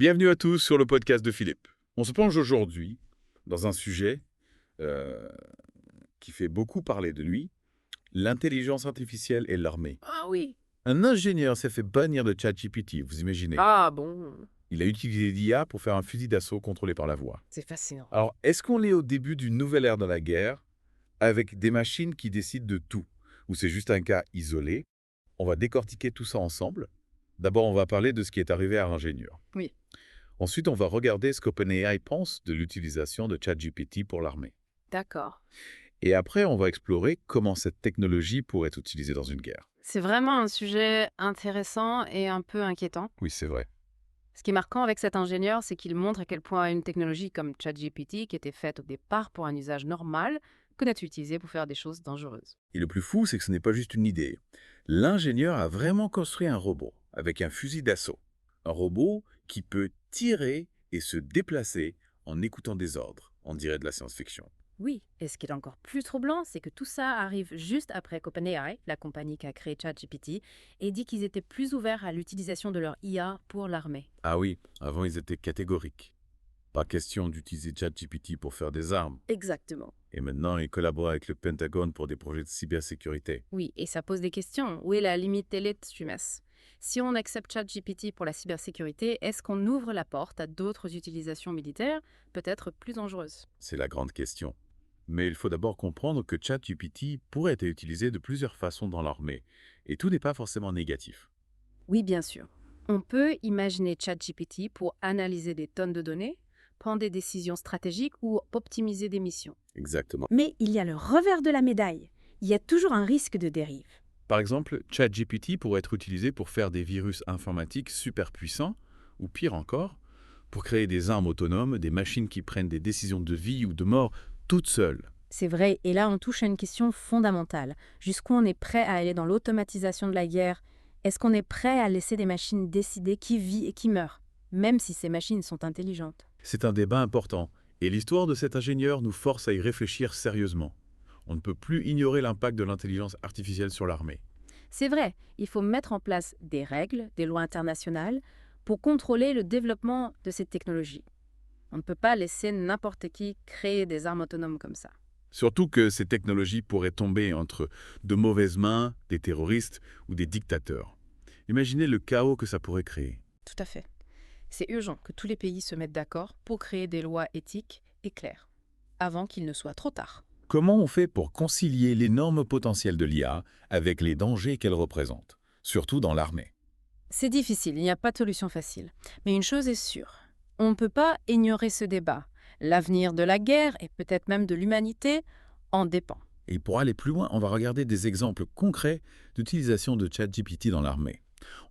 Bienvenue à tous sur le podcast de Philippe. On se plonge aujourd'hui dans un sujet euh, qui fait beaucoup parler de lui, l'intelligence artificielle et l'armée. Ah oui. Un ingénieur s'est fait bannir de ChatGPT, vous imaginez. Ah bon, Il a utilisé l'IA pour faire un fusil d'assaut contrôlé par la voix. c'est fascinant. Alors, est-ce qu'on est au début d'une nouvelle ère de la guerre avec des machines qui décident de tout, ou c'est juste un cas isolé? On va décortiquer tout ça ensemble. D'abord, on va parler de ce qui est arrivé à l'ingénieur. Oui. Ensuite, on va regarder ce qu'OpenAI pense de l'utilisation de ChatGPT pour l'armée. D'accord. Et après, on va explorer comment cette technologie pourrait être utilisée dans une guerre. C'est vraiment un sujet intéressant et un peu inquiétant. Oui, c'est vrai. Ce qui est marquant avec cet ingénieur, c'est qu'il montre à quel point une technologie comme ChatGPT, qui était faite au départ pour un usage normal, peut être utilisée pour faire des choses dangereuses. Et le plus fou, c'est que ce n'est pas juste une idée. L'ingénieur a vraiment construit un robot avec un fusil d'assaut. Un robot qui peut tirer et se déplacer en écoutant des ordres. On dirait de la science-fiction. Oui, et ce qui est encore plus troublant, c'est que tout ça arrive juste après qu'OpenAI, la compagnie qui a créé ChatGPT, ait dit qu'ils étaient plus ouverts à l'utilisation de leur IA pour l'armée. Ah oui, avant ils étaient catégoriques. Pas question d'utiliser ChatGPT pour faire des armes. Exactement. Et maintenant, ils collaborent avec le Pentagone pour des projets de cybersécurité. Oui, et ça pose des questions. Où est la limite légitime? Si on accepte ChatGPT pour la cybersécurité, est-ce qu'on ouvre la porte à d'autres utilisations militaires, peut-être plus dangereuses? C'est la grande question. Mais il faut d'abord comprendre que ChatGPT pourrait être utilisé de plusieurs façons dans l'armée. Et tout n'est pas forcément négatif. Oui, bien sûr. On peut imaginer ChatGPT pour analyser des tonnes de données, prendre des décisions stratégiques ou optimiser des missions. Exactement. Mais il y a le revers de la médaille. Il y a toujours un risque de dérive. Par exemple, ChatGPT pourrait être utilisé pour faire des virus informatiques super puissants, ou pire encore, pour créer des armes autonomes, des machines qui prennent des décisions de vie ou de mort toutes seules. C'est vrai, et là on touche à une question fondamentale. Jusqu'où on est prêt à aller dans l'automatisation de la guerre? Est-ce qu'on est prêt à laisser des machines décider qui vit et qui meurt, même si ces machines sont intelligentes? C'est un débat important, et l'histoire de cet ingénieur nous force à y réfléchir sérieusement. On ne peut plus ignorer l'impact de l'intelligence artificielle sur l'armée. C'est vrai, il faut mettre en place des règles, des lois internationales, pour contrôler le développement de cette technologie. On ne peut pas laisser n'importe qui créer des armes autonomes comme ça. Surtout que ces technologies pourraient tomber entre de mauvaises mains, des terroristes ou des dictateurs. Imaginez le chaos que ça pourrait créer. Tout à fait. C'est urgent que tous les pays se mettent d'accord pour créer des lois éthiques et claires, avant qu'il ne soit trop tard. Comment on fait pour concilier l'énorme potentiel de l'IA avec les dangers qu'elle représente, surtout dans l'armée? C'est difficile, il n'y a pas de solution facile. Mais une chose est sûre, on ne peut pas ignorer ce débat. L'avenir de la guerre et peut-être même de l'humanité en dépend. Et pour aller plus loin, on va regarder des exemples concrets d'utilisation de ChatGPT dans l'armée.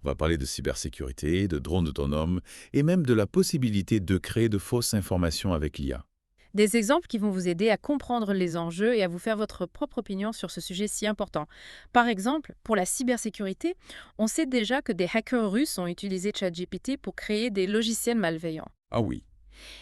On va parler de cybersécurité, de drones autonomes et même de la possibilité de créer de fausses informations avec l'IA. Des exemples qui vont vous aider à comprendre les enjeux et à vous faire votre propre opinion sur ce sujet si important. Par exemple, pour la cybersécurité, on sait déjà que des hackers russes ont utilisé ChatGPT pour créer des logiciels malveillants. Ah oui,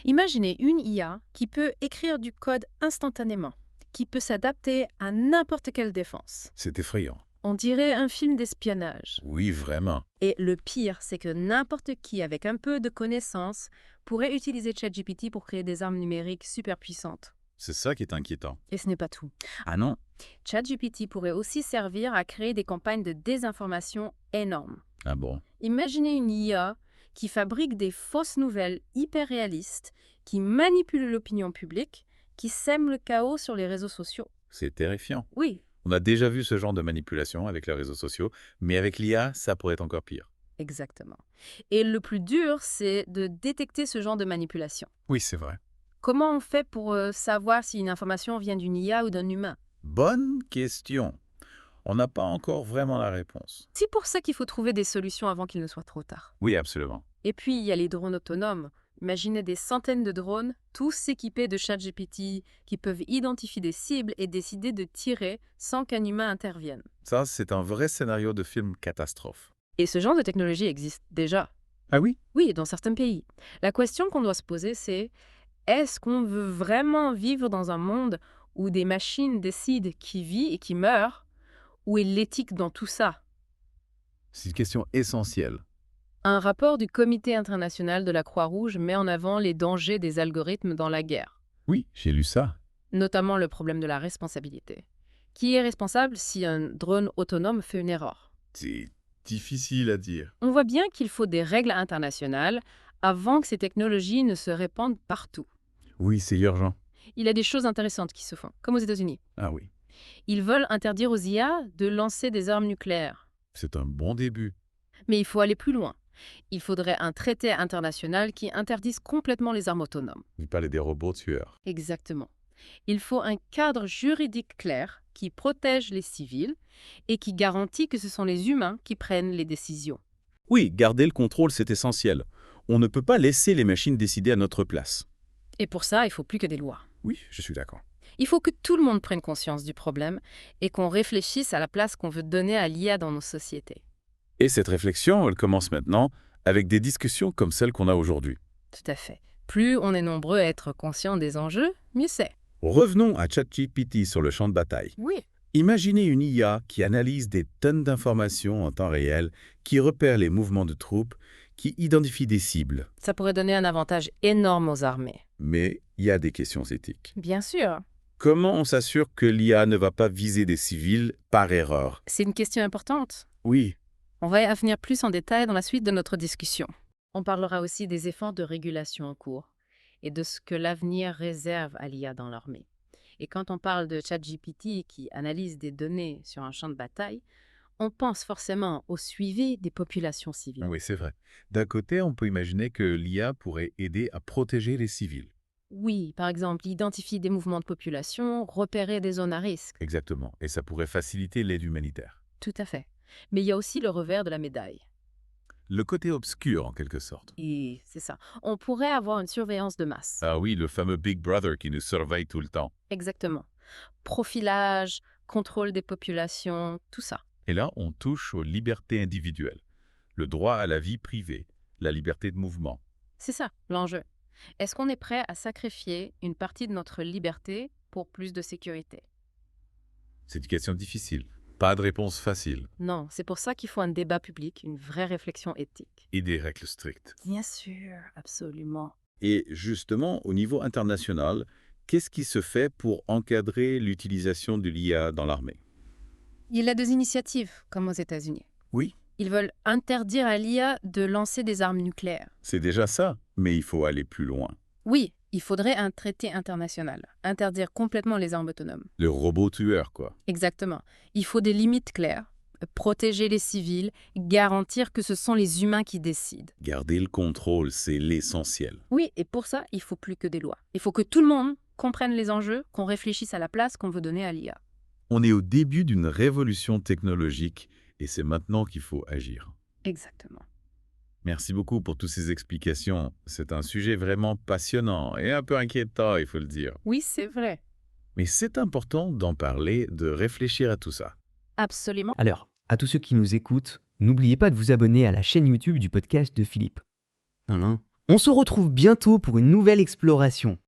Imaginez une IA qui peut écrire du code instantanément, qui peut s'adapter à n'importe quelle défense. c'est effrayant. On dirait un film d'espionnage. Oui, vraiment. Et le pire, c'est que n'importe qui avec un peu de connaissances pourrait utiliser ChatGPT pour créer des armes numériques super puissantes. C'est ça qui est inquiétant. Et ce n'est pas tout. Ah non? ChatGPT pourrait aussi servir à créer des campagnes de désinformation énormes. Ah bon? Imaginez une IA qui fabrique des fausses nouvelles hyper réalistes, qui manipule l'opinion publique, qui sème le chaos sur les réseaux sociaux. C'est terrifiant. Oui, On a déjà vu ce genre de manipulation avec les réseaux sociaux, mais avec l'IA, ça pourrait être encore pire. exactement. Et le plus dur, c'est de détecter ce genre de manipulation. Oui, c'est vrai. Comment on fait pour savoir si une information vient d'une IA ou d'un humain? Bonne question. On n'a pas encore vraiment la réponse. C'est pour ça qu'il faut trouver des solutions avant qu'il ne soit trop tard. Oui, absolument. Et puis, il y a les drones autonomes. Imaginez des centaines de drones, tous équipés de ChatGPT, qui peuvent identifier des cibles et décider de tirer sans qu'un humain intervienne. Ça, c'est un vrai scénario de film catastrophe. Et ce genre de technologie existe déjà. Ah oui? Oui, dans certains pays. La question qu'on doit se poser, c'est est-ce qu'on veut vraiment vivre dans un monde où des machines décident qui vit et qui meurt? Où est l'éthique dans tout ça? C'est une question essentielle. Un rapport du Comité international de la Croix-Rouge met en avant les dangers des algorithmes dans la guerre, Oui, j'ai lu ça. notamment le problème de la responsabilité. Qui est responsable si un drone autonome fait une erreur? C'est difficile à dire. On voit bien qu'il faut des règles internationales avant que ces technologies ne se répandent partout. Oui, c'est urgent. Il y a des choses intéressantes qui se font, comme aux États-Unis. Ah oui, Ils veulent interdire aux IA de lancer des armes nucléaires. c'est un bon début. Mais il faut aller plus loin. Il faudrait un traité international qui interdise complètement les armes autonomes. Vous parlez des robots tueurs. Exactement. Il faut un cadre juridique clair qui protège les civils et qui garantit que ce sont les humains qui prennent les décisions. Oui, garder le contrôle, c'est essentiel. On ne peut pas laisser les machines décider à notre place. Et pour ça, il faut plus que des lois. Oui, je suis d'accord. Il faut que tout le monde prenne conscience du problème et qu'on réfléchisse à la place qu'on veut donner à l'IA dans nos sociétés. Et cette réflexion, elle commence maintenant avec des discussions comme celle qu'on a aujourd'hui. Tout à fait. Plus on est nombreux à être conscients des enjeux, mieux c'est. Revenons à ChatGPT sur le champ de bataille. Oui. Imaginez une IA qui analyse des tonnes d'informations en temps réel, qui repère les mouvements de troupes, qui identifie des cibles. Ça pourrait donner un avantage énorme aux armées. Mais il y a des questions éthiques. Bien sûr. Comment on s'assure que l'IA ne va pas viser des civils par erreur? C'est une question importante. Oui, On va y revenir plus en détail dans la suite de notre discussion. On parlera aussi des efforts de régulation en cours et de ce que l'avenir réserve à l'IA dans l'armée. Et quand on parle de ChatGPT qui analyse des données sur un champ de bataille, on pense forcément au suivi des populations civiles. oui, c'est vrai. D'un côté, on peut imaginer que l'IA pourrait aider à protéger les civils. Oui, par exemple, identifier des mouvements de population, repérer des zones à risque. Exactement. Et ça pourrait faciliter l'aide humanitaire. Tout à fait. Mais il y a aussi le revers de la médaille. Le côté obscur, en quelque sorte. Et c'est ça. On pourrait avoir une surveillance de masse. Ah oui, le fameux Big Brother qui nous surveille tout le temps. Exactement. Profilage, contrôle des populations, tout ça. Et là, on touche aux libertés individuelles. Le droit à la vie privée, la liberté de mouvement. C'est ça, l'enjeu. Est-ce qu'on est prêt à sacrifier une partie de notre liberté pour plus de sécurité? C'est une question difficile. Pas de réponse facile. Non, c'est pour ça qu'il faut un débat public, une vraie réflexion éthique. Et des règles strictes. Bien sûr, absolument. Et justement, au niveau international, qu'est-ce qui se fait pour encadrer l'utilisation de l'IA dans l'armée? Il y a des initiatives, comme aux États-Unis. Oui, Ils veulent interdire à l'IA de lancer des armes nucléaires. c'est déjà ça, mais il faut aller plus loin. Oui, il faudrait un traité international, interdire complètement les armes autonomes. Le robot tueur, quoi. Exactement. Il faut des limites claires, protéger les civils, garantir que ce sont les humains qui décident. Garder le contrôle, c'est l'essentiel. Oui, et pour ça, il faut plus que des lois. Il faut que tout le monde comprenne les enjeux, qu'on réfléchisse à la place qu'on veut donner à l'IA. On est au début d'une révolution technologique et c'est maintenant qu'il faut agir. Exactement. Merci beaucoup pour toutes ces explications. C'est un sujet vraiment passionnant et un peu inquiétant, il faut le dire. Oui, c'est vrai. Mais c'est important d'en parler, de réfléchir à tout ça. Absolument. Alors, à tous ceux qui nous écoutent, n'oubliez pas de vous abonner à la chaîne YouTube du podcast de Philippe. On se retrouve bientôt pour une nouvelle exploration.